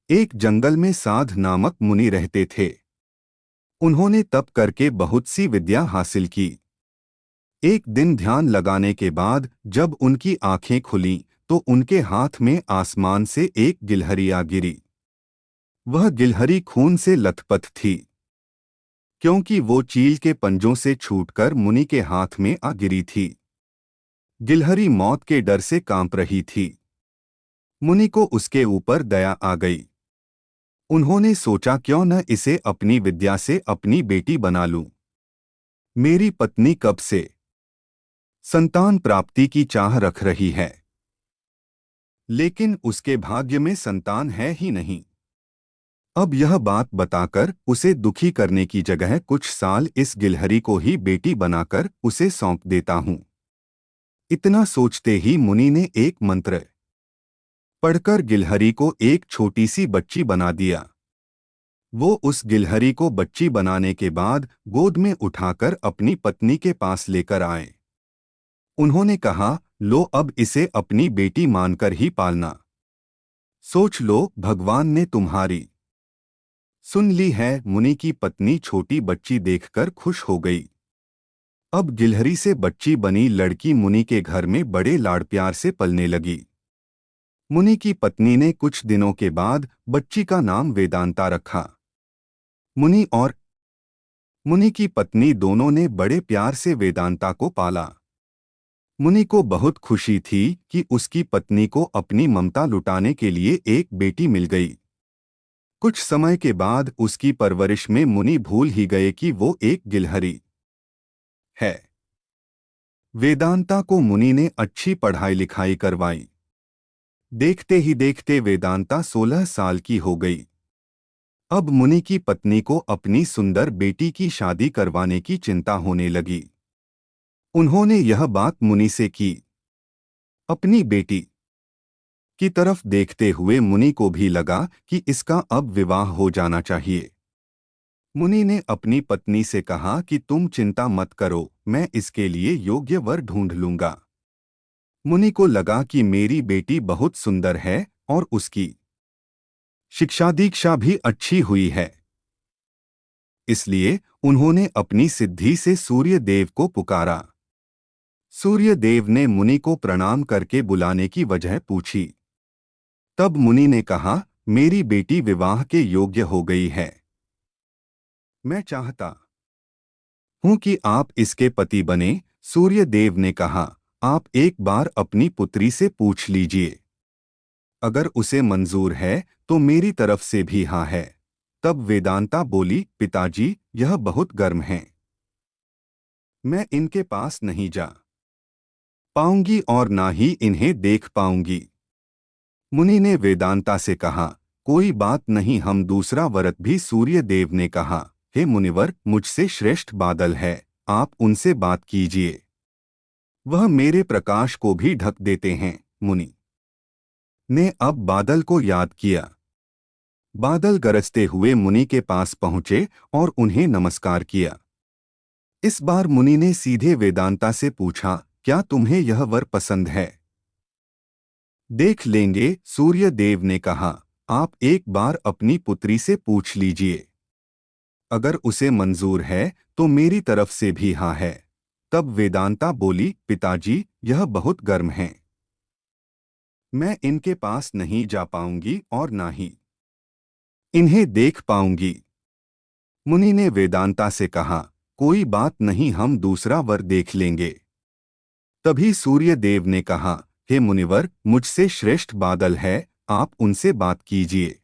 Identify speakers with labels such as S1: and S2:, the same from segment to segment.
S1: एक जंगल में साध नामक मुनि रहते थे। उन्होंने तप करके बहुत सी विद्या हासिल की। एक दिन ध्यान लगाने के बाद जब उनकी आंखें खुलीं तो उनके हाथ में आसमान से एक गिलहरी आ गिरी। वह गिलहरी खून से लथपथ थी, क्योंकि वो चील के पंजों से छूटकर मुनि के हाथ में आ गिरी थी। गिलहरी मौत के डर से कांप रही थी। मुनि को उसके ऊपर दया आ गई। उन्होंने सोचा, क्यों न इसे अपनी विद्या से अपनी बेटी बना लूं। मेरी पत्नी कब से संतान प्राप्ति की चाह रख रही है, लेकिन उसके भाग्य में संतान है ही नहीं। अब यह बात बताकर उसे दुखी करने की जगह कुछ साल इस गिलहरी को ही बेटी बनाकर उसे सौंप देता हूं। इतना सोचते ही मुनि ने एक मंत्र पढ़कर गिलहरी को एक छोटी सी बच्ची बना दिया। वो उस गिलहरी को बच्ची बनाने के बाद गोद में उठाकर अपनी पत्नी के पास लेकर आए। उन्होंने कहा, लो अब इसे अपनी बेटी मानकर ही पालना। सोच लो, भगवान ने तुम्हारी सुन ली है। मुनि की पत्नी छोटी बच्ची देखकर खुश हो गई। अब गिलहरी से बच्ची बनी लड़की मुनि के घर में बड़े लाड़ प्यार से पलने लगी। मुनि की पत्नी ने कुछ दिनों के बाद बच्ची का नाम वेदांता रखा। मुनि और मुनि की पत्नी दोनों ने बड़े प्यार से वेदांता को पाला। मुनि को बहुत खुशी थी कि उसकी पत्नी को अपनी ममता लुटाने के लिए एक बेटी मिल गई। कुछ समय के बाद उसकी परवरिश में मुनि भूल ही गए कि वो एक गिलहरी है। वेदांता को मुनि ने अच्छी पढ़ाई लिखाई करवाई। देखते ही देखते वेदांता 16 साल की हो गई। अब मुनि की पत्नी को अपनी सुंदर बेटी की शादी करवाने की चिंता होने लगी। उन्होंने यह बात मुनि से की। अपनी बेटी की तरफ देखते हुए मुनि को भी लगा कि इसका अब विवाह हो जाना चाहिए। मुनि ने अपनी पत्नी से कहा कि तुम चिंता मत करो, मैं इसके लिए योग्य वर ढूंढ लूंगा। मुनि को लगा कि मेरी बेटी बहुत सुंदर है और उसकी शिक्षा दीक्षा भी अच्छी हुई है। इसलिए उन्होंने अपनी सिद्धि से सूर्य देव को पुकारा। सूर्य देव ने मुनि को प्रणाम करके बुलाने की वजह पूछी। तब मुनि ने कहा, मेरी बेटी विवाह के योग्य हो गई है। मैं चाहता हूं कि आप इसके पति बने। सूर्य देव ने कहा, आप एक बार अपनी पुत्री से पूछ लीजिए। अगर उसे मंजूर है तो मेरी तरफ से भी हाँ है। तब वेदांता बोली, पिताजी, यह बहुत गर्म है, मैं इनके पास नहीं जा पाऊंगी और ना ही इन्हें देख पाऊंगी। मुनि ने वेदांता से कहा, कोई बात नहीं, हम दूसरा व्रत भी। सूर्य देव ने कहा, हे मुनिवर, मुझसे श्रेष्ठ बादल है, आप उनसे बात कीजिए, वह मेरे प्रकाश को भी ढक देते हैं। मुनि ने अब बादल को याद किया। बादल गरजते हुए मुनि के पास पहुंचे और उन्हें नमस्कार किया। इस बार मुनि ने सीधे वेदांता से पूछा, क्या तुम्हें यह वर पसंद है? देख लेंगे, सूर्य देव ने कहा, आप एक बार अपनी पुत्री से पूछ लीजिए। अगर उसे मंजूर है तो मेरी तरफ से भी हाँ है। तब वेदांता बोली, पिताजी, यह बहुत गर्म है, मैं इनके पास नहीं जा पाऊंगी और ना ही इन्हें देख पाऊंगी। मुनि ने वेदांता से कहा, कोई बात नहीं, हम दूसरा वर देख लेंगे। तभी सूर्य देव ने कहा, हे मुनिवर, मुझसे श्रेष्ठ बादल है, आप उनसे बात कीजिए,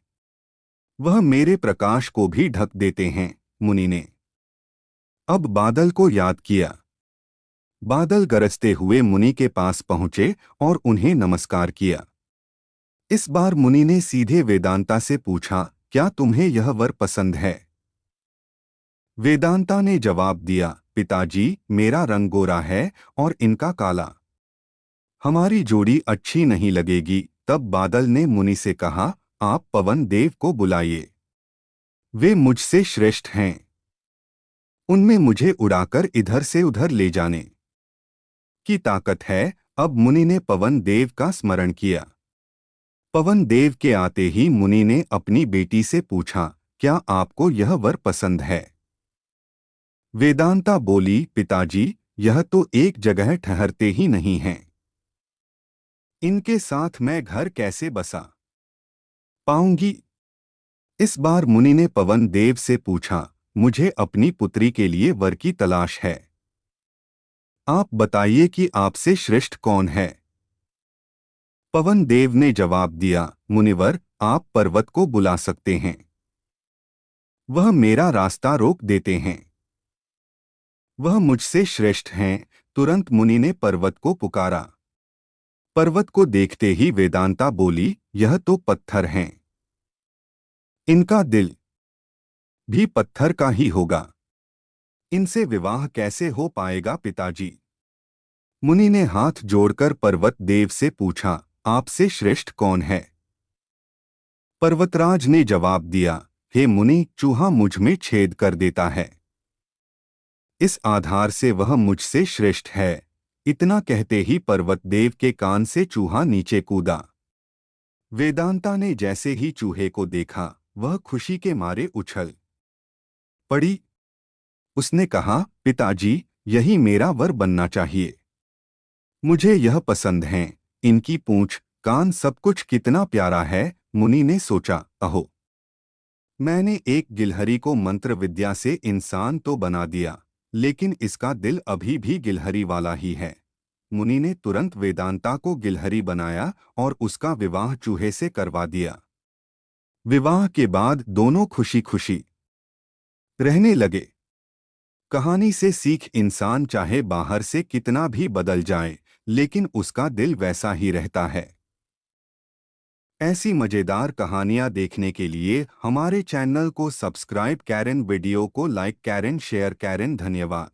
S1: वह मेरे प्रकाश को भी ढक देते हैं। मुनि ने अब बादल को याद किया। बादल गरजते हुए मुनि के पास पहुंचे और उन्हें नमस्कार किया। इस बार मुनि ने सीधे वेदांता से पूछा, क्या तुम्हें यह वर पसंद है? वेदांता ने जवाब दिया, पिताजी, मेरा रंग गोरा है और इनका काला, हमारी जोड़ी अच्छी नहीं लगेगी। तब बादल ने मुनि से कहा, आप पवन देव को बुलाइए, वे मुझसे श्रेष्ठ हैं, उनमें मुझे उड़ाकर इधर से उधर ले जाने की ताकत है। अब मुनि ने पवन देव का स्मरण किया। पवन देव के आते ही मुनि ने अपनी बेटी से पूछा, क्या आपको यह वर पसंद है? वेदांता बोली, पिताजी, यह तो एक जगह ठहरते ही नहीं हैं। इनके साथ मैं घर कैसे बसा पाऊंगी? इस बार मुनि ने पवन देव से पूछा, मुझे अपनी पुत्री के लिए वर की तलाश है। आप बताइए कि आपसे श्रेष्ठ कौन है? पवन देव ने जवाब दिया, मुनिवर, आप पर्वत को बुला सकते हैं। वह मेरा रास्ता रोक देते हैं। वह मुझसे श्रेष्ठ हैं। तुरंत मुनि ने पर्वत को पुकारा। पर्वत को देखते ही वेदांता बोली, यह तो पत्थर हैं। इनका दिल भी पत्थर का ही होगा। इनसे विवाह कैसे हो पाएगा पिताजी? मुनि ने हाथ जोड़कर पर्वत देव से पूछा, आपसे श्रेष्ठ कौन है? पर्वतराज ने जवाब दिया, हे मुनि, चूहा मुझ में छेद कर देता है। इस आधार से वह मुझसे श्रेष्ठ है। इतना कहते ही पर्वत देव के कान से चूहा नीचे कूदा। वेदांता ने जैसे ही चूहे को देखा, वह खुशी के मारे उछल पड़ी। उसने कहा, पिताजी, यही मेरा वर बनना चाहिए। मुझे यह पसंद हैं। इनकी पूंछ, कान, सब कुछ कितना प्यारा है। मुनि ने सोचा, अहो, मैंने एक गिलहरी को मंत्र विद्या से इंसान तो बना दिया, लेकिन इसका दिल अभी भी गिलहरी वाला ही है। मुनि ने तुरंत वेदांता को गिलहरी बनाया और उसका विवाह चूहे से करवा दिया। विवाह के बाद दोनों खुशी खुशी रहने लगे। कहानी से सीख, इंसान चाहे बाहर से कितना भी बदल जाए, लेकिन उसका दिल वैसा ही रहता है। ऐसी मजेदार कहानियां देखने के लिए हमारे चैनल को सब्सक्राइब करें, वीडियो को लाइक करें, शेयर करें। धन्यवाद।